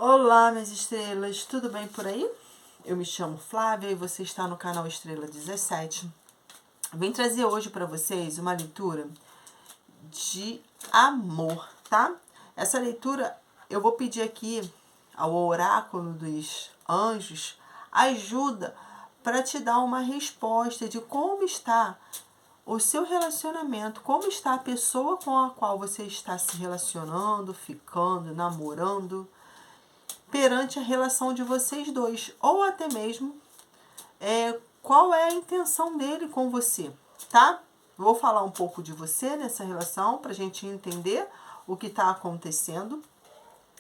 Olá, minhas estrelas, tudo bem por aí? Eu me chamo Flávia e você está no canal Estrela 17. Vim trazer hoje para vocês uma leitura de amor, tá? Essa leitura eu vou pedir aqui ao oráculo dos anjos ajuda para te dar uma resposta de como está o seu relacionamento, como está a pessoa com a qual você está se relacionando, ficando, namorando, perante a relação de vocês dois, ou até mesmo qual é a intenção dele com você, tá? Vou falar um pouco de você nessa relação para a gente entender o que está acontecendo.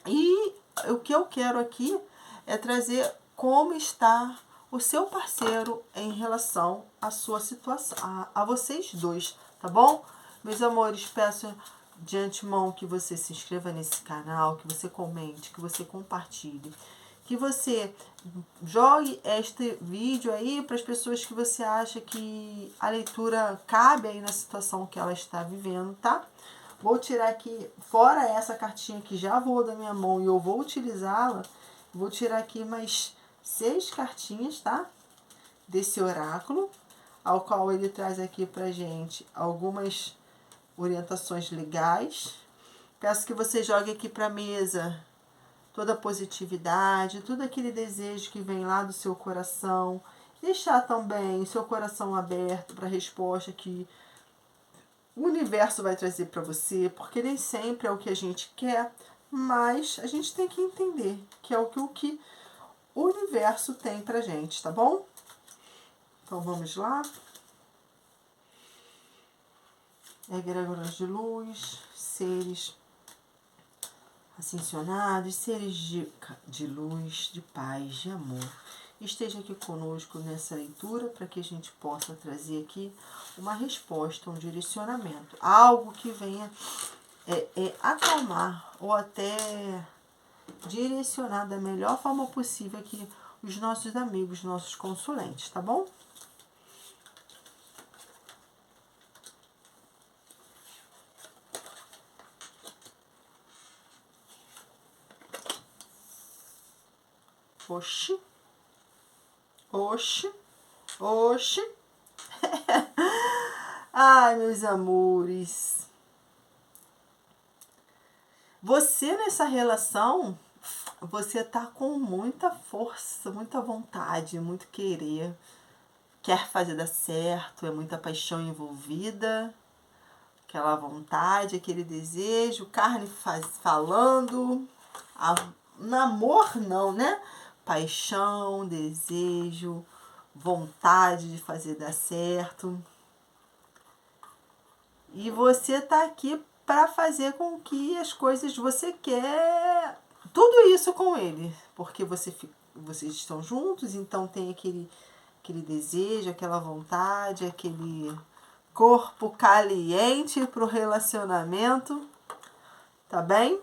E o que eu quero aqui é trazer como está o seu parceiro em relação à sua situação, a vocês dois, tá bom? Meus amores, peço de antemão que você se inscreva nesse canal, que você comente, que você compartilhe, que você jogue este vídeo aí para as pessoas que você acha que a leitura cabe aí na situação que ela está vivendo, tá? Vou tirar aqui, fora essa cartinha que já voou da minha mão e eu vou utilizá-la, vou tirar aqui mais 6 cartinhas, tá? Desse oráculo, ao qual ele traz aqui pra gente algumas orientações legais. Peço que você jogue aqui pra mesa toda a positividade, todo aquele desejo que vem lá do seu coração. Deixar também o seu coração aberto para a resposta que o universo vai trazer para você, porque nem sempre é o que a gente quer, mas a gente tem que entender que é o que o universo tem pra gente, tá bom? Então vamos lá. Egregoras de luz, seres ascensionados, seres de luz, de paz, de amor. Esteja aqui conosco nessa leitura para que a gente possa trazer aqui uma resposta, um direcionamento, algo que venha acalmar ou até direcionar da melhor forma possível aqui os nossos amigos, nossos consulentes, tá bom? Oxi, oxi, oxi. Ai, meus amores. Você nessa relação, você tá com muita força, muita vontade, muito querer. Quer fazer dar certo, é muita paixão envolvida. Aquela vontade, aquele desejo, carne falando. Namor não, né? Paixão, desejo, vontade de fazer dar certo. E você tá aqui para fazer com que as coisas você quer tudo isso com ele, porque vocês estão juntos, então tem aquele desejo, aquela vontade, aquele corpo caliente pro relacionamento, tá bem?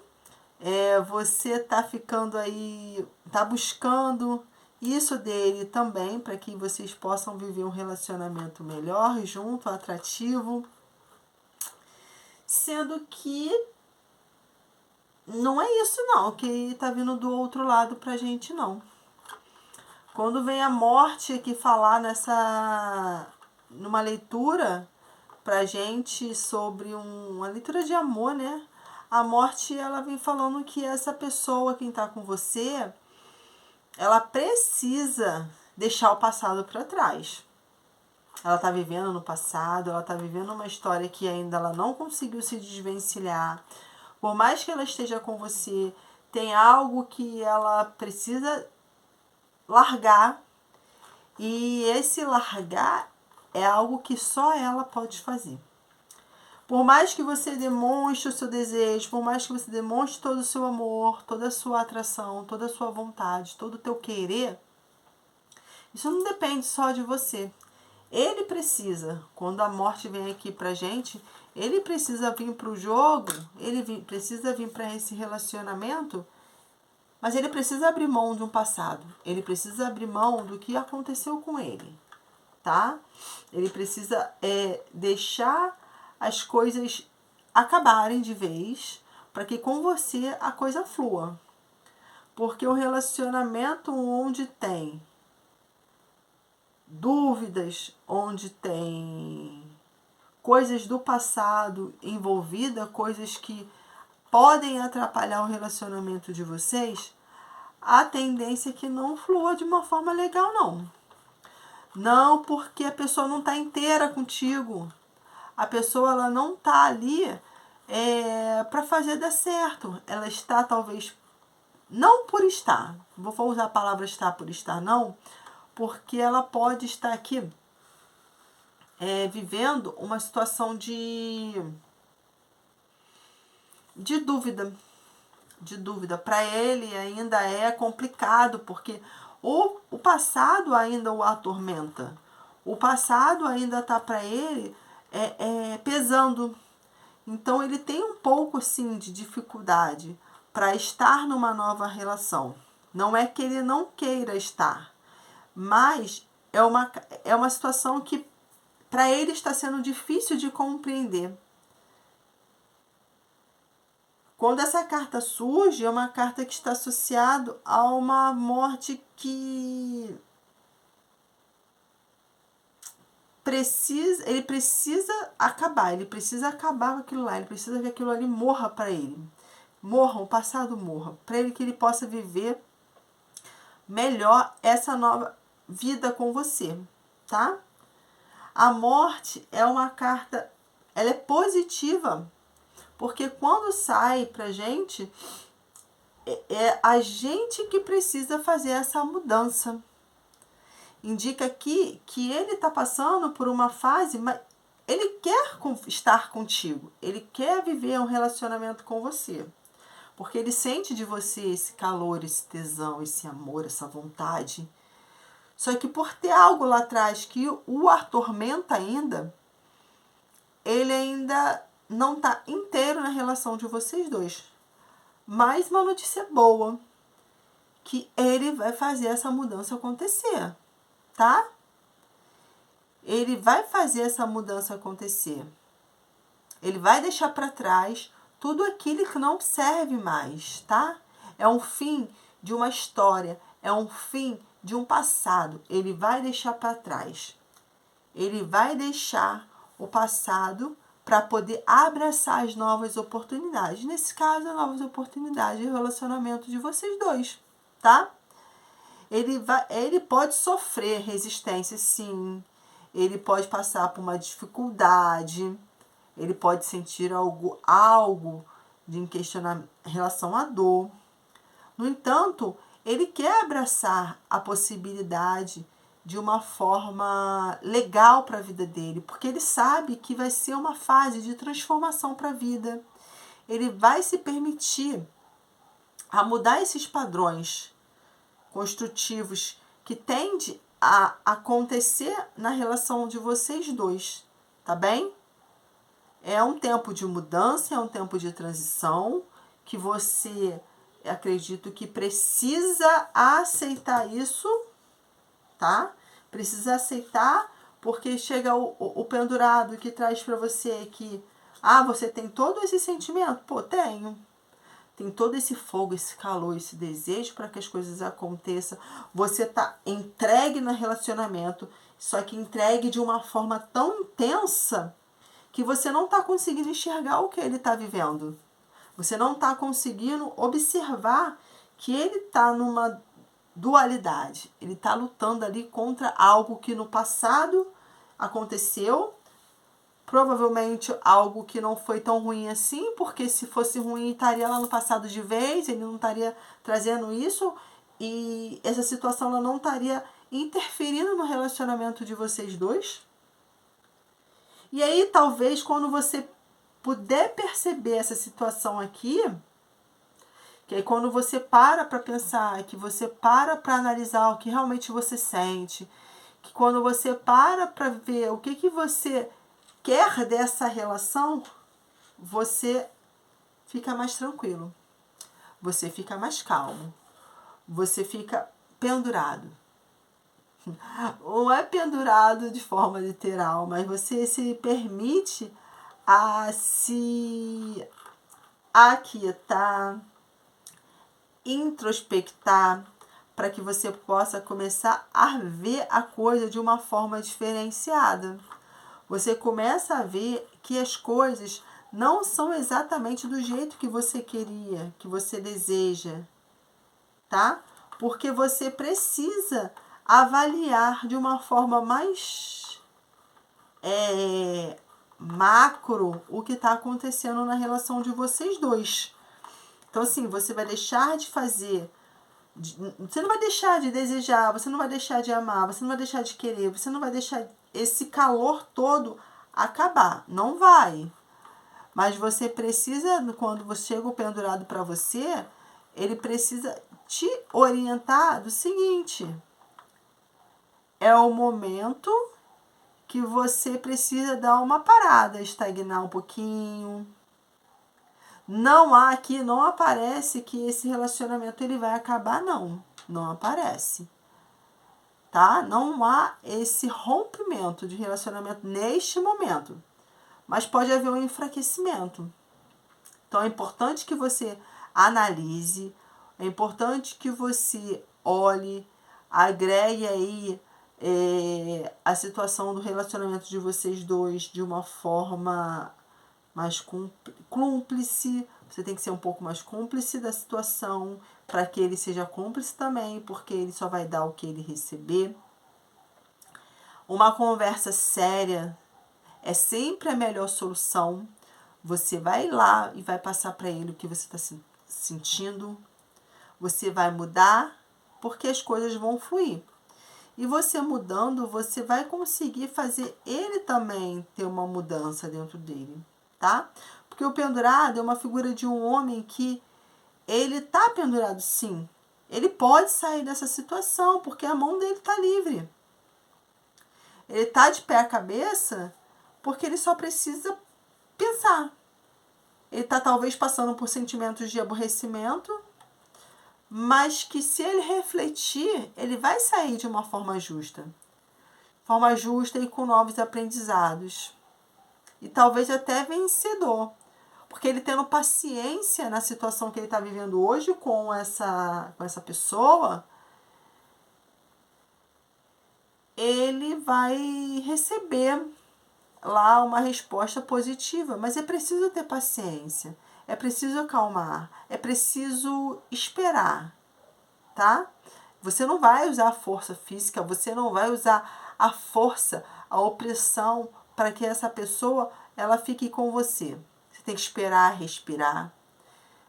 Você tá ficando aí, tá buscando isso dele também, para que vocês possam viver um relacionamento melhor, junto, atrativo. Sendo que não é isso não, que tá vindo do outro lado pra gente não. Quando vem a morte aqui falar numa leitura pra gente sobre uma leitura de amor, né? A morte, ela vem falando que essa pessoa, quem tá com você, ela precisa deixar o passado para trás. Ela tá vivendo no passado, ela tá vivendo uma história que ainda ela não conseguiu se desvencilhar. Por mais que ela esteja com você, tem algo que ela precisa largar. E esse largar é algo que só ela pode fazer. Por mais que você demonstre o seu desejo, por mais que você demonstre todo o seu amor, toda a sua atração, toda a sua vontade, todo o teu querer, isso não depende só de você. Ele precisa, quando a morte vem aqui pra gente, ele precisa vir pro jogo, precisa vir para esse relacionamento, mas ele precisa abrir mão de um passado. Ele precisa abrir mão do que aconteceu com ele, tá? Ele precisa deixar as coisas acabarem de vez, para que com você a coisa flua. Porque o relacionamento onde tem dúvidas, onde tem coisas do passado envolvidas, coisas que podem atrapalhar o relacionamento de vocês, a tendência é que não flua de uma forma legal, não. Não, porque a pessoa não está inteira contigo. A pessoa ela não está ali para fazer dar certo. Ela está talvez, não por estar, vou usar a palavra estar por estar, não, porque ela pode estar aqui vivendo uma situação de dúvida. De dúvida. Para ele ainda é complicado, porque o passado ainda o atormenta. O passado ainda está para ele pesando. Então ele tem um pouco sim de dificuldade para estar numa nova relação. Não é que ele não queira estar, mas é uma situação que para ele está sendo difícil de compreender. Quando essa carta surge, é uma carta que está associada a uma morte que ele precisa acabar com aquilo lá, ele precisa que aquilo ali morra para ele. Morra, o passado morra, para ele que ele possa viver melhor essa nova vida com você, tá? A morte é uma carta, ela é positiva, porque quando sai pra gente, é a gente que precisa fazer essa mudança. Indica aqui que ele está passando por uma fase, mas ele quer estar contigo, ele quer viver um relacionamento com você, porque ele sente de você esse calor, esse tesão, esse amor, essa vontade. Só que por ter algo lá atrás que o atormenta ainda, ele ainda não está inteiro na relação de vocês dois. Mas uma notícia boa, que ele vai fazer essa mudança acontecer, tá? Ele vai fazer essa mudança acontecer. Ele vai deixar para trás tudo aquilo que não serve mais, tá? É um fim de uma história, é um fim de um passado. Ele vai deixar para trás. Ele vai deixar o passado para poder abraçar as novas oportunidades. Nesse caso, as novas oportunidades de relacionamento de vocês dois, tá? Ele pode sofrer resistência, sim. Ele pode passar por uma dificuldade. Ele pode sentir algo de questionamento em relação à dor. No entanto, ele quer abraçar a possibilidade de uma forma legal para a vida dele, porque ele sabe que vai ser uma fase de transformação para a vida. Ele vai se permitir a mudar esses padrões construtivos que tende a acontecer na relação de vocês dois, tá bem? É um tempo de mudança, é um tempo de transição que você, acredito que precisa aceitar isso, tá? Precisa aceitar, porque chega o pendurado que traz para você que, você tem todo esse sentimento? Pô, tenho. Tem todo esse fogo, esse calor, esse desejo para que as coisas aconteçam. Você tá entregue no relacionamento, só que entregue de uma forma tão intensa que você não está conseguindo enxergar o que ele está vivendo. Você não está conseguindo observar que ele está numa dualidade. Ele está lutando ali contra algo que no passado aconteceu, provavelmente algo que não foi tão ruim assim, porque se fosse ruim estaria lá no passado de vez, ele não estaria trazendo isso, e essa situação ela não estaria interferindo no relacionamento de vocês dois. E aí talvez quando você puder perceber essa situação aqui, que aí quando você para pensar, que você para analisar o que realmente você sente, que quando você para ver o que você quer dessa relação, você fica mais tranquilo, você fica mais calmo, você fica pendurado. Não é pendurado de forma literal, mas você se permite a se aquietar introspectar, para que você possa começar a ver a coisa de uma forma diferenciada. Você começa a ver que as coisas não são exatamente do jeito que você queria, que você deseja, tá? Porque você precisa avaliar de uma forma mais macro o que está acontecendo na relação de vocês dois. Então, assim, você vai deixar de fazer, você não vai deixar de desejar, você não vai deixar de amar, você não vai deixar de querer, você não vai deixar esse calor todo acabar. Não vai. Mas você precisa, quando você chega o pendurado para você, ele precisa te orientar do seguinte: é o momento que você precisa dar uma parada, estagnar um pouquinho. Não há aqui, não aparece que esse relacionamento ele vai acabar, não. Não aparece. Tá? Não há esse rompimento de relacionamento neste momento. Mas pode haver um enfraquecimento. Então é importante que você analise, é importante que você olhe, agregue aí a situação do relacionamento de vocês dois de uma forma mais cúmplice. Você tem que ser um pouco mais cúmplice da situação, para que ele seja cúmplice também, porque ele só vai dar o que ele receber. Uma conversa séria é sempre a melhor solução. Você vai lá e vai passar para ele o que você está sentindo. Você vai mudar, porque as coisas vão fluir. E você mudando, você vai conseguir fazer ele também ter uma mudança dentro dele, tá? Porque o pendurado é uma figura de um homem que ele tá pendurado, sim. Ele pode sair dessa situação, porque a mão dele tá livre. Ele tá de pé à cabeça, porque ele só precisa pensar. Ele tá talvez passando por sentimentos de aborrecimento, mas que se ele refletir, ele vai sair de uma forma justa. Forma justa e com novos aprendizados. E talvez até vencedor. Porque ele tendo paciência na situação que ele está vivendo hoje com essa pessoa, ele vai receber lá uma resposta positiva. Mas é preciso ter paciência. É preciso acalmar. É preciso esperar. Tá? Você não vai usar a força física, você não vai usar a força, a opressão para que essa pessoa ela fique com você. Você tem que esperar, respirar,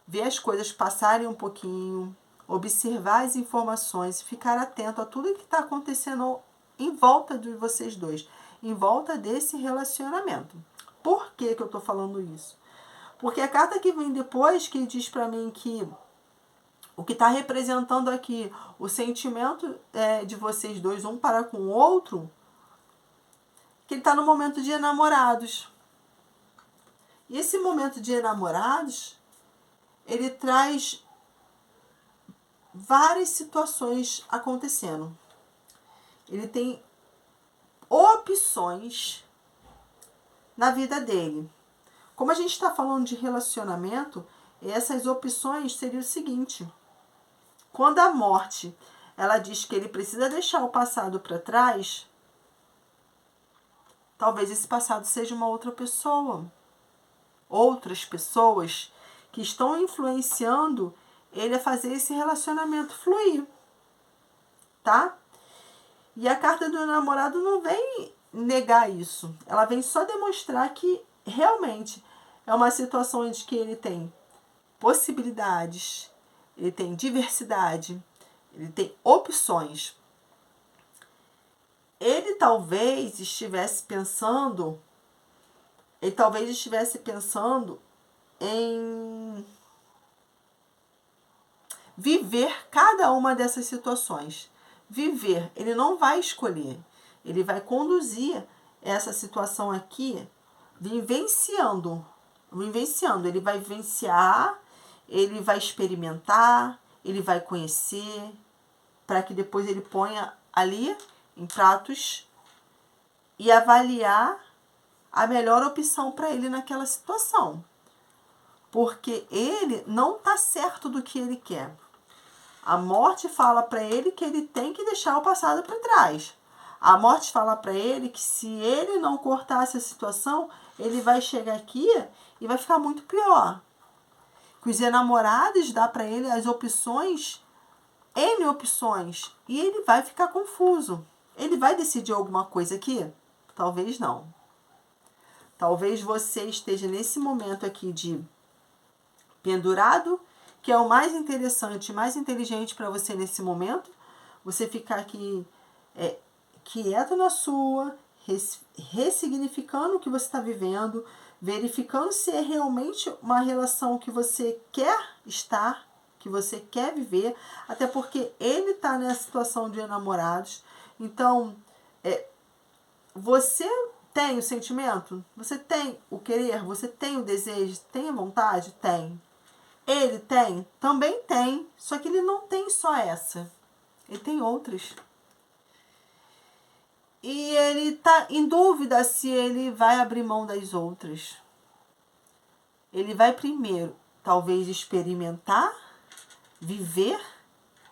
ver as coisas passarem um pouquinho, observar as informações, ficar atento a tudo que está acontecendo em volta de vocês dois, em volta desse relacionamento. Por que eu estou falando isso? Porque a carta que vem depois, que diz para mim que o que está representando aqui o sentimento de vocês dois, um para com o outro, que ele está no momento de enamorados. E esse momento de enamorados, ele traz várias situações acontecendo. Ele tem opções na vida dele. Como a gente está falando de relacionamento, essas opções seriam o seguinte: quando a morte ela diz que ele precisa deixar o passado para trás, talvez esse passado seja uma outra pessoa. Outras pessoas que estão influenciando ele a fazer esse relacionamento fluir. Tá? E a carta do namorado não vem negar isso. Ela vem só demonstrar que realmente é uma situação em que ele tem possibilidades, ele tem diversidade, ele tem opções. Ele talvez estivesse pensando em viver cada uma dessas situações. Viver, ele não vai escolher, ele vai conduzir essa situação aqui vivenciando. Ele vai vivenciar, ele vai experimentar, ele vai conhecer, para que depois ele ponha ali em pratos e avaliar a melhor opção para ele naquela situação. Porque ele não está certo do que ele quer. A morte fala para ele que ele tem que deixar o passado para trás. A morte fala para ele que se ele não cortar essa situação, ele vai chegar aqui e vai ficar muito pior. Que os enamorados dá para ele as opções, N opções, e ele vai ficar confuso. Ele vai decidir alguma coisa aqui? Talvez não. Talvez você esteja nesse momento aqui de pendurado, que é o mais interessante, mais inteligente para você nesse momento. Você ficar aqui quieto na sua, ressignificando o que você está vivendo, verificando se é realmente uma relação que você quer estar, que você quer viver, até porque ele está nessa situação de enamorados. Então, você tem o sentimento? Você tem o querer? Você tem o desejo? Tem a vontade? Tem. Ele tem? Também tem. Só que ele não tem só essa. Ele tem outras. E ele está em dúvida se ele vai abrir mão das outras. Ele vai primeiro, talvez, experimentar, viver,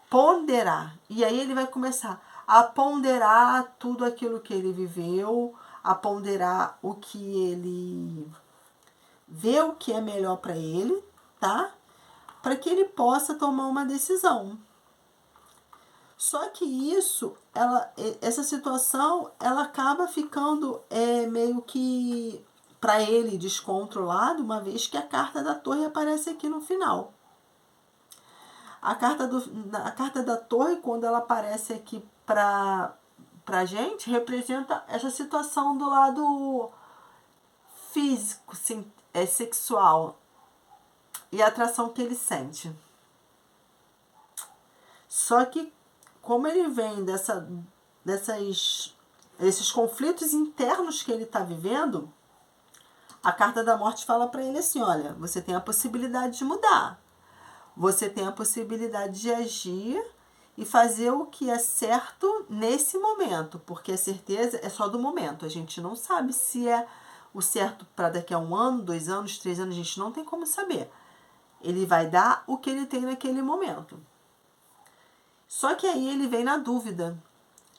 ponderar. E aí ele vai começar a ponderar tudo aquilo que ele viveu, a ponderar o que ele vê, o que é melhor para ele, tá? Para que ele possa tomar uma decisão. Só que essa situação, ela acaba ficando meio que para ele descontrolado, uma vez que a carta da torre aparece aqui no final. A carta da torre, quando ela aparece aqui pra gente, representa essa situação do lado físico, sexual, e a atração que ele sente. Só que, como ele vem desses conflitos internos que ele está vivendo, a carta da morte fala para ele assim, olha, você tem a possibilidade de mudar. Você tem a possibilidade de agir e fazer o que é certo nesse momento, porque a certeza é só do momento. A gente não sabe se é o certo para daqui a 1 ano, 2 anos, 3 anos, a gente não tem como saber. Ele vai dar o que ele tem naquele momento. Só que aí ele vem na dúvida.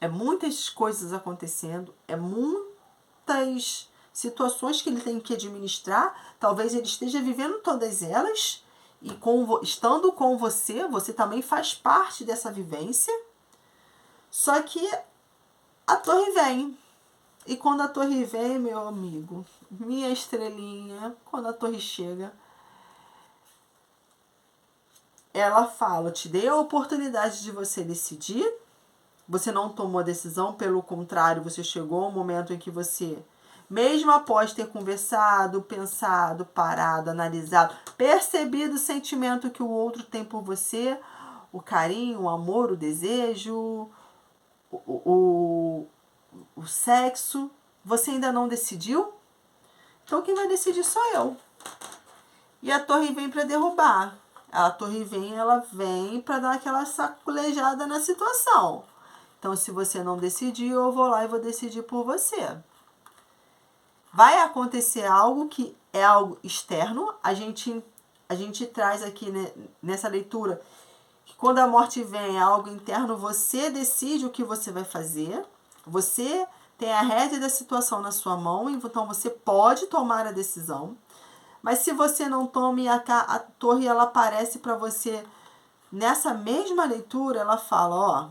É muitas coisas acontecendo, é muitas situações que ele tem que administrar. Talvez ele esteja vivendo todas elas e estando com você, você também faz parte dessa vivência. Só que a torre vem. E quando a torre vem, meu amigo, minha estrelinha, quando a torre chega, ela fala, te dei a oportunidade de você decidir, você não tomou a decisão, pelo contrário, você chegou ao momento em que você, mesmo após ter conversado, pensado, parado, analisado, percebido o sentimento que o outro tem por você, o carinho, o amor, o desejo, o sexo, você ainda não decidiu? Então quem vai decidir sou eu. E a torre vem para derrubar. A torre vem, ela vem para dar aquela sacolejada na situação. Então, se você não decidir, eu vou lá e vou decidir por você. Vai acontecer algo que é algo externo. A gente traz aqui, né, nessa leitura que quando a morte vem é algo interno, você decide o que você vai fazer. Você tem a rédea da situação na sua mão, então você pode tomar a decisão. Mas se você não toma e a torre ela aparece para você nessa mesma leitura, ela fala, ó,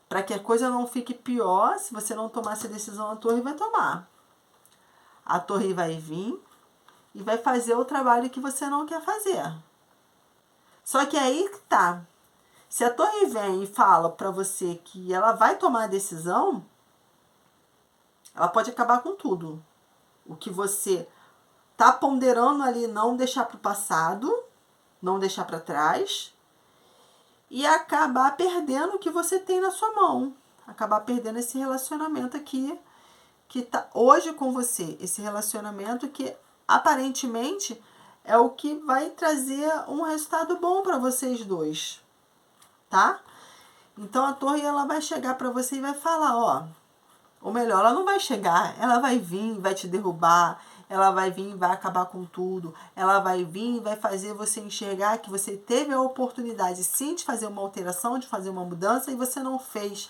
para que a coisa não fique pior, se você não tomar essa decisão, a torre vai tomar. A torre vai vir e vai fazer o trabalho que você não quer fazer. Só que aí que tá. Se a torre vem e fala para você que ela vai tomar a decisão, ela pode acabar com tudo. O que você tá ponderando ali, não deixar para o passado, não deixar para trás, e acabar perdendo o que você tem na sua mão. Acabar perdendo esse relacionamento aqui, que tá hoje com você. Esse relacionamento que aparentemente é o que vai trazer um resultado bom para vocês dois, tá? Então a torre ela vai chegar para você e vai falar, ó, ou melhor, ela não vai chegar, ela vai vir, vai te derrubar, ela vai vir e vai acabar com tudo, ela vai vir e vai fazer você enxergar que você teve a oportunidade sim de fazer uma alteração, de fazer uma mudança e você não fez,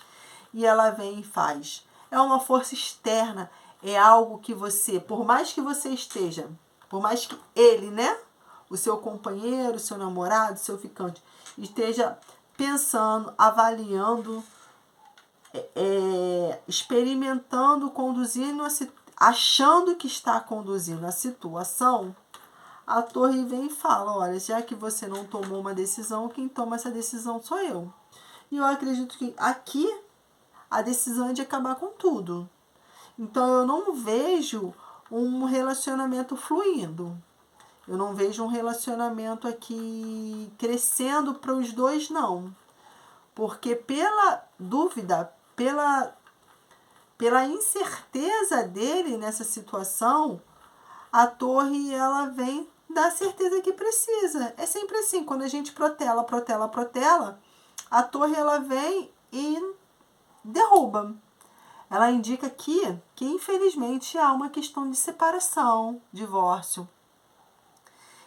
e ela vem e faz. É uma força externa, é algo que você, por mais que você esteja, por mais que ele, né, o seu companheiro, o seu namorado, o seu ficante, esteja pensando, avaliando, experimentando, conduzindo, achando que está conduzindo a situação, a torre vem e fala, olha, já que você não tomou uma decisão, quem toma essa decisão sou eu. E eu acredito que aqui a decisão é de acabar com tudo. Então eu não vejo um relacionamento fluindo. Eu não vejo um relacionamento aqui crescendo para os dois, não. Porque pela dúvida, pela incerteza dele nessa situação, a torre ela vem dar a certeza que precisa. É sempre assim, quando a gente protela, a torre ela vem e derruba. Ela indica aqui que infelizmente há uma questão de separação, divórcio.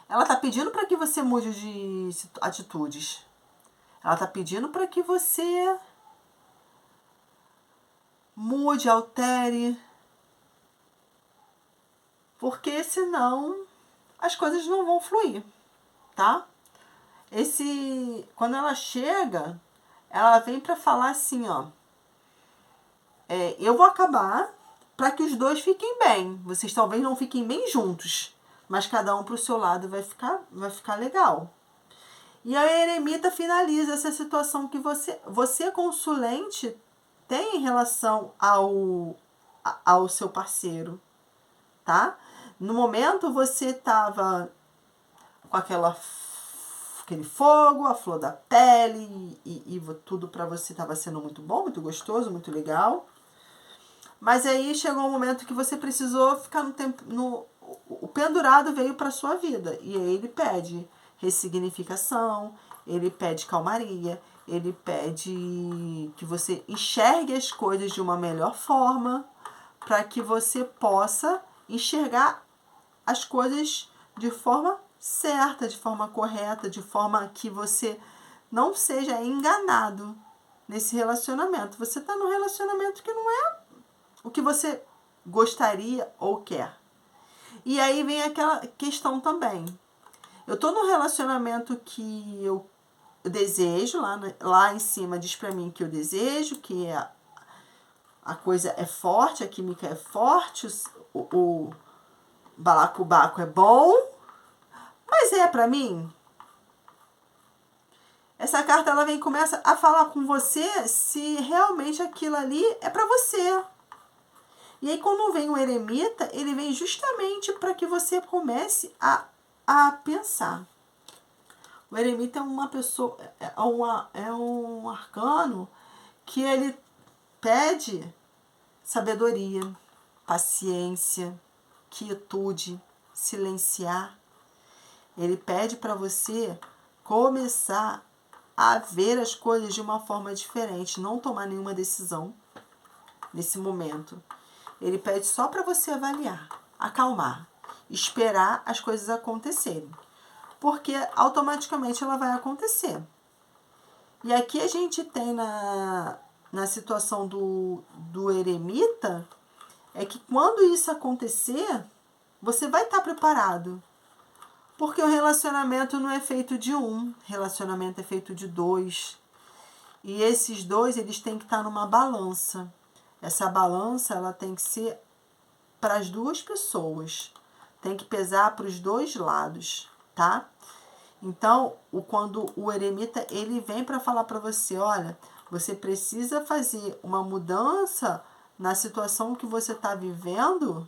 Ela está pedindo para que você mude de atitudes. Ela está pedindo para que você mude, altere. Porque senão as coisas não vão fluir, tá? Quando ela chega, ela vem para falar assim, ó. Eu vou acabar para que os dois fiquem bem. Vocês talvez não fiquem bem juntos, mas cada um para o seu lado vai ficar legal. E a eremita finaliza essa situação que você consulente, tem em relação ao seu parceiro, tá? No momento você estava com aquele fogo, a flor da pele e tudo para você estava sendo muito bom, muito gostoso, muito legal. Mas aí chegou um momento que você precisou ficar o pendurado veio para sua vida e aí ele pede ressignificação, ele pede calmaria, ele pede que você enxergue as coisas de uma melhor forma para que você possa enxergar as coisas de forma certa, de forma correta, de forma que você não seja enganado nesse relacionamento. Você está num relacionamento que não é o que você gostaria ou quer. E aí vem aquela questão também. Eu estou num relacionamento que eu desejo, lá em cima diz para mim que eu desejo, que a coisa é forte, a química é forte, o balacobaco é bom, mas é para mim? Essa carta ela vem e começa a falar com você se realmente aquilo ali é para você. E aí quando vem o eremita, ele vem justamente para que você comece a pensar. O eremita é uma pessoa, é um arcano que ele pede sabedoria, paciência, quietude, silenciar. Ele pede para você começar a ver as coisas de uma forma diferente, não tomar nenhuma decisão nesse momento. Ele pede só para você avaliar, acalmar, esperar as coisas acontecerem. Porque automaticamente ela vai acontecer. E aqui a gente tem na situação do eremita, é que quando isso acontecer, você vai estar preparado. Porque o relacionamento não é feito de um, relacionamento é feito de dois. E esses dois, eles têm que estar numa balança. Essa balança, ela tem que ser para as duas pessoas. Tem que pesar para os dois lados, tá? Então, quando o eremita, ele vem para falar para você, olha, você precisa fazer uma mudança na situação que você está vivendo,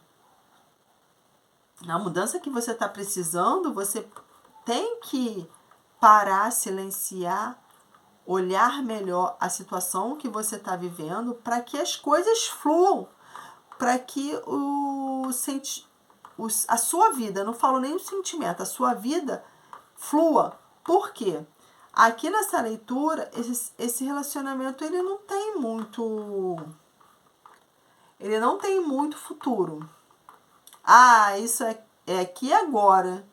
na mudança que você está precisando, você tem que parar, silenciar, olhar melhor a situação que você está vivendo para que as coisas fluam, para que a sua vida, não falo nem o sentimento, a sua vida flua. Por quê? Aqui nessa leitura, esse relacionamento ele não tem muito futuro. Ah, isso é aqui e agora.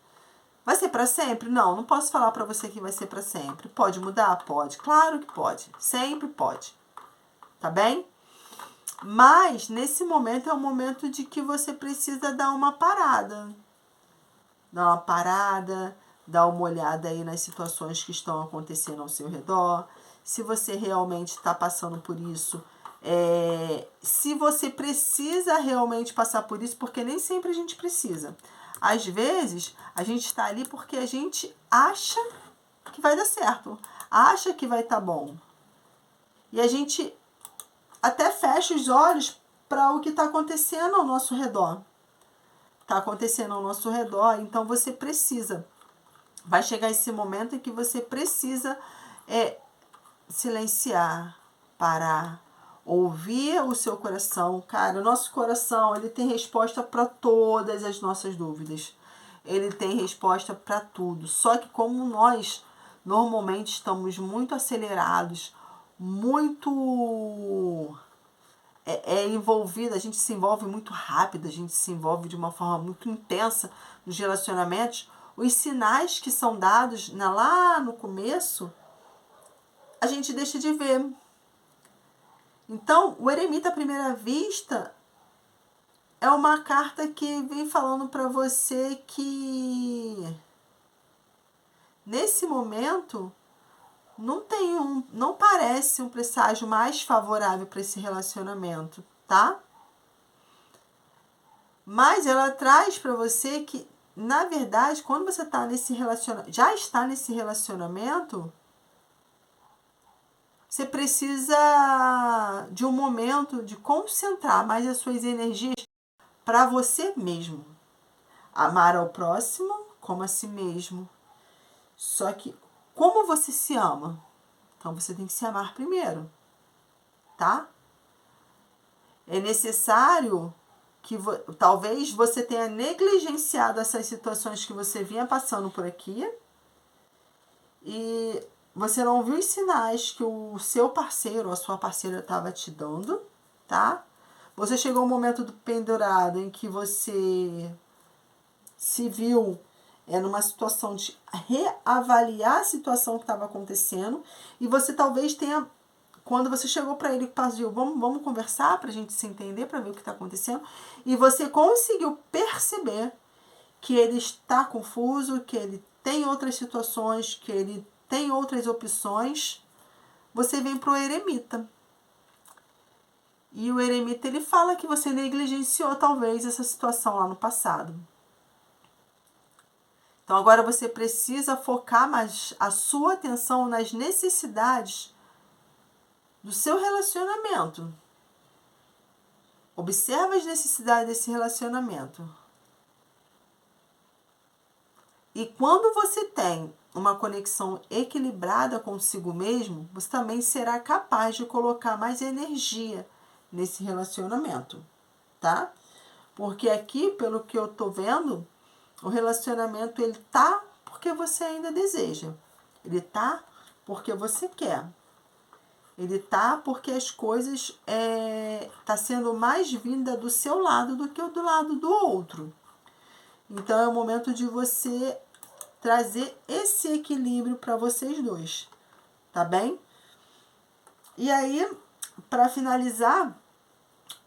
Vai ser para sempre? Não, não posso falar para você que vai ser para sempre. Pode mudar? Pode. Claro que pode. Sempre pode. Tá bem? Mas nesse momento é o momento de que você precisa dar uma parada. Dar uma parada, dar uma olhada aí nas situações que estão acontecendo ao seu redor. Se você realmente está passando por isso, se você precisa realmente passar por isso, porque nem sempre a gente precisa. Às vezes, a gente está ali porque a gente acha que vai dar certo, acha que vai estar bom. E a gente até fecha os olhos para o que está acontecendo ao nosso redor. Está acontecendo ao nosso redor, então você precisa. Vai chegar esse momento em que você precisa silenciar, parar, ouvir o seu coração. Cara, o nosso coração, ele tem resposta para todas as nossas dúvidas. Ele tem resposta para tudo. Só que como nós normalmente estamos muito acelerados, muito envolvido, a gente se envolve muito rápido, a gente se envolve de uma forma muito intensa nos relacionamentos, os sinais que são dados lá no começo, a gente deixa de ver. Então, o Eremita à primeira vista é uma carta que vem falando para você que nesse momento não parece um presságio mais favorável para esse relacionamento, tá? Mas ela traz para você que, na verdade, quando você já está nesse relacionamento, você precisa de um momento de concentrar mais as suas energias para você mesmo. Amar ao próximo como a si mesmo. Só que, como você se ama? Então, você tem que se amar primeiro, tá? É necessário que talvez você tenha negligenciado essas situações que você vinha passando por aqui e você não viu os sinais que o seu parceiro ou a sua parceira estava te dando, tá? Você chegou ao momento do pendurado em que você se viu numa situação de reavaliar a situação que estava acontecendo e você talvez tenha, quando você chegou para ele e pediu, vamos conversar para a gente se entender, para ver o que está acontecendo, e você conseguiu perceber que ele está confuso, que ele tem outras situações, que ele tem outras opções, você vem para o eremita. E o eremita, ele fala que você negligenciou talvez essa situação lá no passado. Então agora você precisa focar mais a sua atenção nas necessidades do seu relacionamento. Observa as necessidades desse relacionamento. E quando você tem uma conexão equilibrada consigo mesmo, você também será capaz de colocar mais energia nesse relacionamento, tá? Porque aqui, pelo que eu tô vendo, o relacionamento ele tá porque você ainda deseja. Ele tá porque você quer. Ele tá porque as coisas tá sendo mais vinda do seu lado do que do lado do outro. Então é o momento de você trazer esse equilíbrio para vocês dois, tá bem? E aí, para finalizar,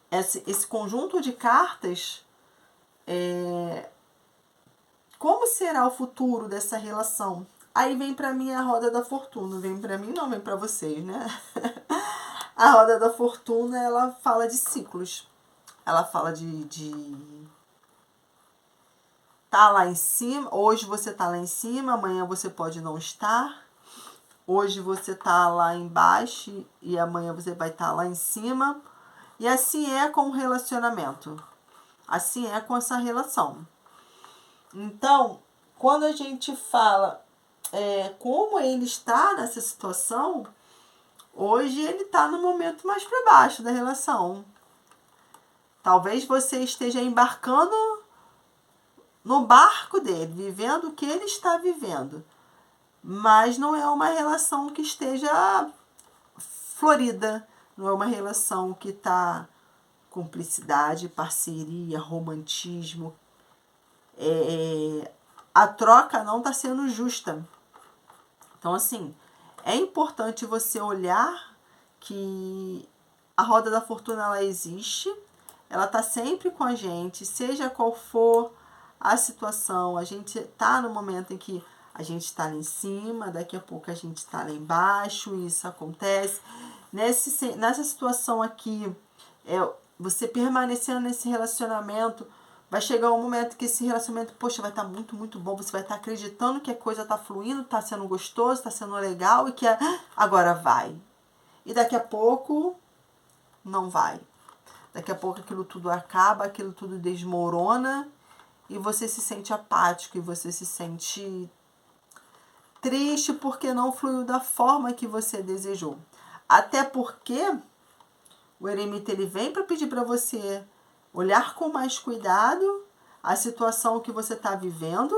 esse conjunto de cartas, como será o futuro dessa relação? Aí vem para mim a roda da fortuna, vem para mim não, vem para vocês, né? A roda da fortuna, ela fala de ciclos. Ela fala de tá lá em cima, hoje você tá lá em cima, amanhã você pode não estar. Hoje você tá lá embaixo e amanhã você vai estar lá em cima. E assim é com o relacionamento. Assim é com essa relação. Então, quando a gente fala como ele está nessa situação, hoje ele está no momento mais para baixo da relação. Talvez você esteja embarcando no barco dele, vivendo o que ele está vivendo. Mas não é uma relação que esteja florida, não é uma relação que está cumplicidade, parceria, romantismo. A troca não está sendo justa. Então, assim, é importante você olhar que a roda da fortuna, ela existe, ela está sempre com a gente, seja qual for a situação. A gente está no momento em que a gente está lá em cima, daqui a pouco a gente está lá embaixo, isso acontece. Nessa situação aqui, você permanecendo nesse relacionamento, vai chegar um momento que esse relacionamento, poxa, vai estar muito, muito bom. Você vai estar acreditando que a coisa está fluindo, está sendo gostoso, está sendo legal e que agora vai. E daqui a pouco, não vai. Daqui a pouco aquilo tudo acaba, aquilo tudo desmorona e você se sente apático e você se sente triste porque não fluiu da forma que você desejou. Até porque o eremita, ele vem para pedir para você olhar com mais cuidado a situação que você está vivendo,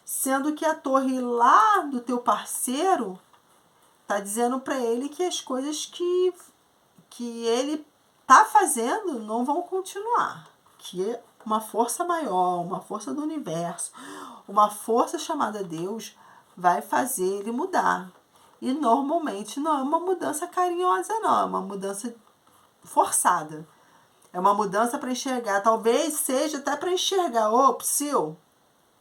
sendo que a torre lá do teu parceiro está dizendo para ele que as coisas que ele está fazendo não vão continuar, que uma força maior, uma força do universo, uma força chamada Deus vai fazer ele mudar. E normalmente não é uma mudança carinhosa, não, é uma mudança forçada. É uma mudança para enxergar, talvez seja até para enxergar, psil,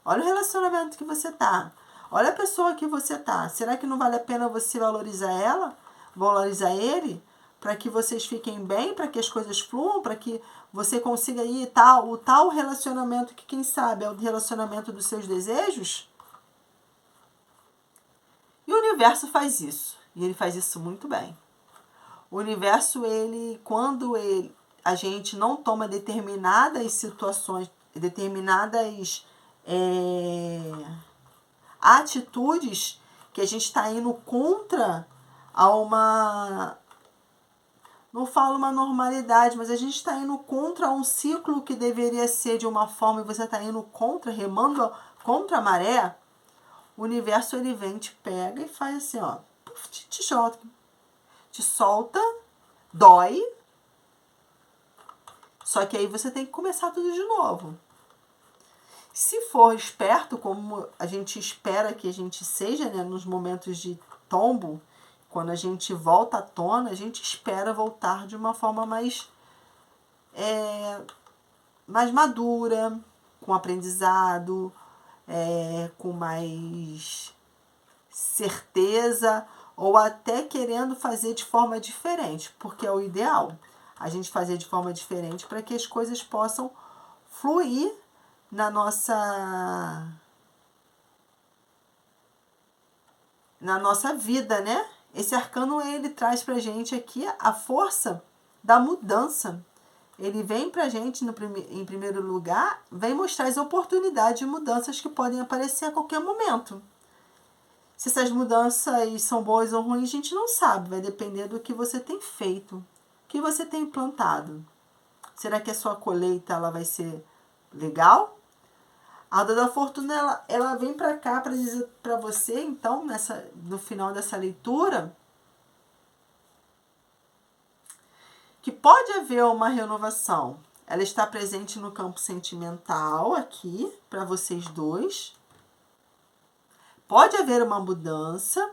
olha o relacionamento que você tá. Olha a pessoa que você tá. Será que não vale a pena você valorizar ela? Valorizar ele? Para que vocês fiquem bem, para que as coisas fluam, para que você consiga ir o tal relacionamento que, quem sabe, é o relacionamento dos seus desejos? E o universo faz isso. E ele faz isso muito bem. O universo, quando a gente não toma determinadas situações, determinadas atitudes, que a gente está indo contra a uma... Não falo uma normalidade, mas a gente está indo contra um ciclo que deveria ser de uma forma e você está indo contra, remando contra a maré. O universo, ele vem, te pega e faz assim, te joga. Te solta, dói, só que aí você tem que começar tudo de novo. Se for esperto, como a gente espera que a gente seja, né, nos momentos de tombo, quando a gente volta à tona, a gente espera voltar de uma forma mais madura, com aprendizado, com mais certeza, ou até querendo fazer de forma diferente, porque é o ideal, a gente fazer de forma diferente para que as coisas possam fluir na nossa vida, né? Esse arcano, ele traz pra gente aqui a força da mudança. Ele vem pra gente, em primeiro lugar, vem mostrar as oportunidades de mudanças que podem aparecer a qualquer momento. Se essas mudanças são boas ou ruins, a gente não sabe. Vai depender do que você tem feito, o que você tem plantado. Será que a sua colheita ela vai ser legal? A roda da fortuna, ela vem para cá para dizer para você, então, no final dessa leitura, que pode haver uma renovação. Ela está presente no campo sentimental aqui, para vocês dois. Pode haver uma mudança.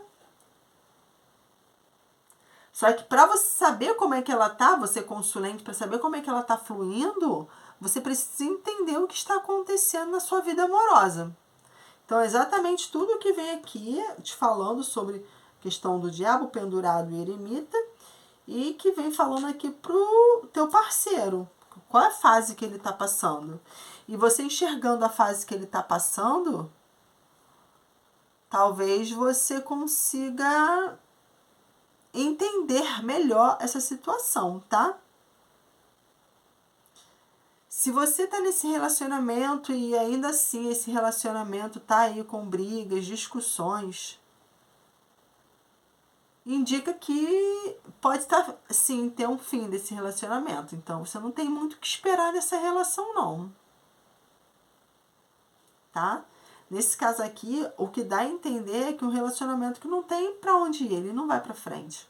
Só que para você saber como é que ela tá, você consulente, para saber como é que ela tá fluindo, você precisa entender o que está acontecendo na sua vida amorosa. Então, é exatamente tudo que vem aqui te falando sobre a questão do diabo pendurado e eremita, e que vem falando aqui pro teu parceiro. Qual é a fase que ele está passando? E você enxergando a fase que ele está passando, talvez você consiga entender melhor essa situação, tá? Se você tá nesse relacionamento e ainda assim esse relacionamento tá aí com brigas, discussões, indica que pode estar, sim, ter um fim desse relacionamento. Então, você não tem muito o que esperar dessa relação, não. Tá? Nesse caso aqui, o que dá a entender é que um relacionamento que não tem pra onde ir, ele não vai pra frente.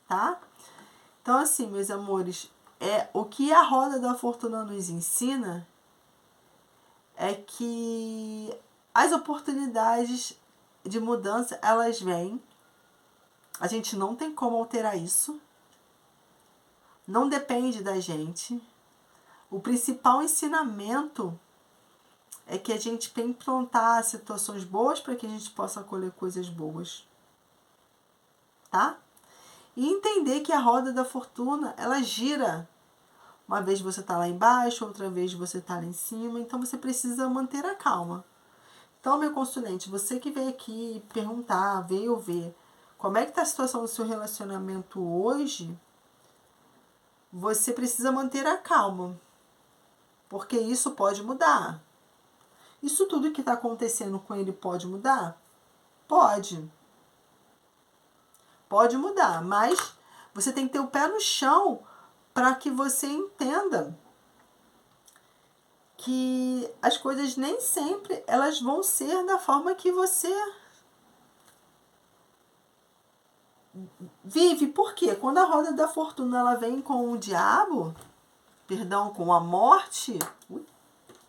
Tá? Então, assim, meus amores, o que a roda da fortuna nos ensina é que as oportunidades de mudança, elas vêm. A gente não tem como alterar isso. Não depende da gente. O principal ensinamento é que a gente tem que plantar situações boas para que a gente possa colher coisas boas. Tá? E entender que a roda da fortuna, ela gira. Uma vez você está lá embaixo, outra vez você está lá em cima. Então, você precisa manter a calma. Então, meu consulente, você que veio aqui perguntar, veio ver como é que está a situação do seu relacionamento hoje, você precisa manter a calma. Porque isso pode mudar. Isso tudo que está acontecendo com ele pode mudar? Pode. Pode mudar, mas você tem que ter o pé no chão para que você entenda que as coisas nem sempre elas vão ser da forma que você vive. Por quê? Quando a roda da fortuna ela vem com o diabo, perdão, com a morte,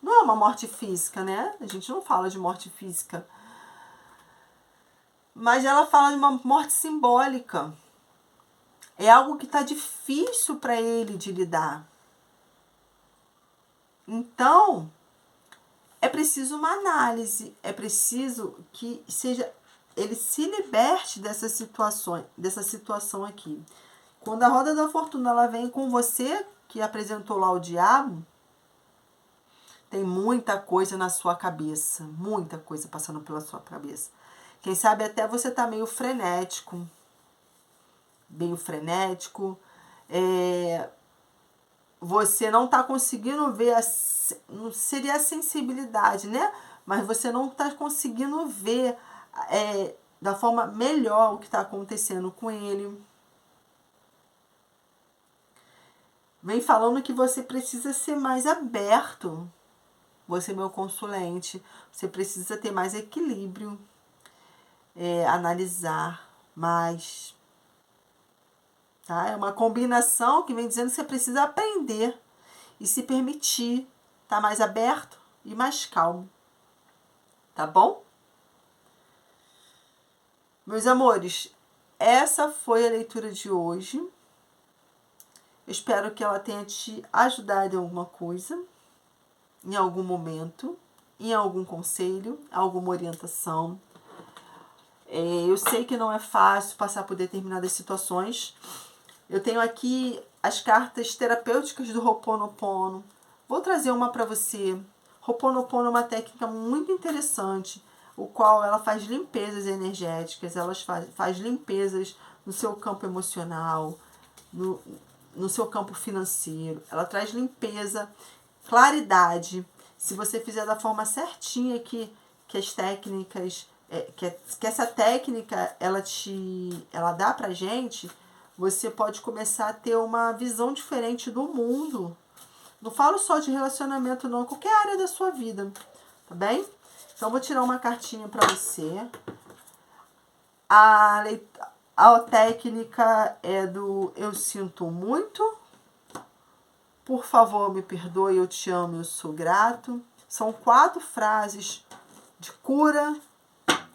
não é uma morte física, né? A gente não fala de morte física. Mas ela fala de uma morte simbólica. É algo que está difícil para ele de lidar. Então, é preciso uma análise. É preciso que ele se liberte dessa situação aqui. Quando a roda da fortuna ela vem com você, que apresentou lá o diabo, tem muita coisa na sua cabeça. Muita coisa passando pela sua cabeça. Quem sabe até você tá meio frenético. Você não tá conseguindo ver, não seria a sensibilidade, né? Mas você não tá conseguindo ver da forma melhor o que está acontecendo com ele. Vem falando que você precisa ser mais aberto. Você, meu consulente, você precisa ter mais equilíbrio. Analisar mais. Tá? É uma combinação que vem dizendo que você precisa aprender e se permitir estar mais aberto e mais calmo. Tá bom? Meus amores, essa foi a leitura de hoje. Eu espero que ela tenha te ajudado em alguma coisa, em algum momento, em algum conselho, alguma orientação. Eu sei que não é fácil passar por determinadas situações. Eu tenho aqui as cartas terapêuticas do Ho'oponopono. Vou trazer uma para você. Ho'oponopono é uma técnica muito interessante, o qual ela faz limpezas energéticas, ela faz limpezas no seu campo emocional, no seu campo financeiro. Ela traz limpeza, claridade. Se você fizer da forma certinha que as técnicas, que essa técnica ela dá pra gente, você pode começar a ter uma visão diferente do mundo. Não falo só de relacionamento não, qualquer área da sua vida, tá bem? Então, vou tirar uma cartinha para você. A técnica é do eu sinto muito. Por favor, me perdoe, eu te amo, eu sou grato. São 4 frases de cura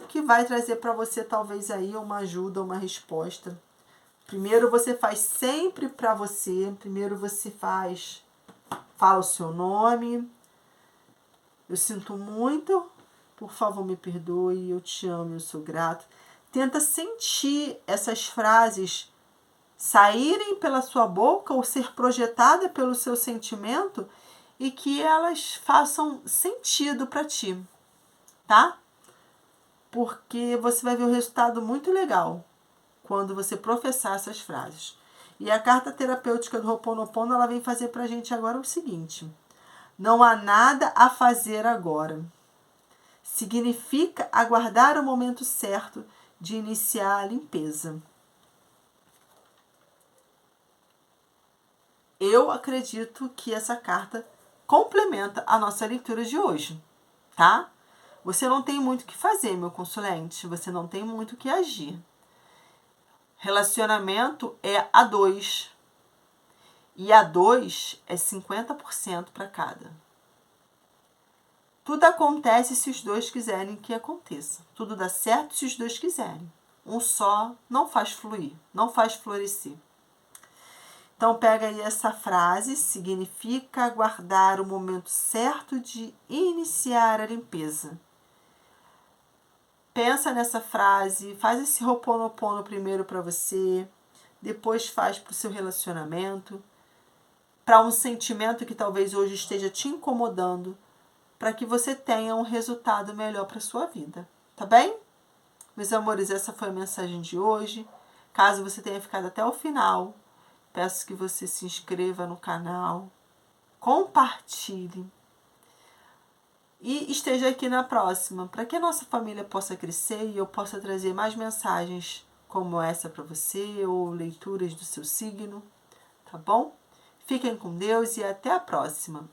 que vai trazer para você talvez aí uma ajuda, uma resposta. Primeiro você faz sempre para você. Primeiro você fala o seu nome. Eu sinto muito. Por favor, me perdoe, eu te amo, eu sou grato. Tenta sentir essas frases saírem pela sua boca ou ser projetada pelo seu sentimento e que elas façam sentido para ti, tá? Porque você vai ver um resultado muito legal quando você professar essas frases. E a carta terapêutica do Ho'oponopono, ela vem fazer pra gente agora o seguinte: não há nada a fazer agora. Significa aguardar o momento certo de iniciar a limpeza. Eu acredito que essa carta complementa a nossa leitura de hoje, tá? Você não tem muito o que fazer, meu consulente. Você não tem muito o que agir. Relacionamento é a 2. E a 2 é 50% para cada. Tudo acontece se os dois quiserem que aconteça. Tudo dá certo se os dois quiserem. Um só não faz fluir, não faz florescer. Então, pega aí essa frase, significa aguardar o momento certo de iniciar a limpeza. Pensa nessa frase, faz esse Ho'oponopono primeiro para você, depois faz para o seu relacionamento, para um sentimento que talvez hoje esteja te incomodando, para que você tenha um resultado melhor para a sua vida, tá bem? Meus amores, essa foi a mensagem de hoje. Caso você tenha ficado até o final, peço que você se inscreva no canal, compartilhe e esteja aqui na próxima, para que a nossa família possa crescer e eu possa trazer mais mensagens como essa para você ou leituras do seu signo, tá bom? Fiquem com Deus e até a próxima.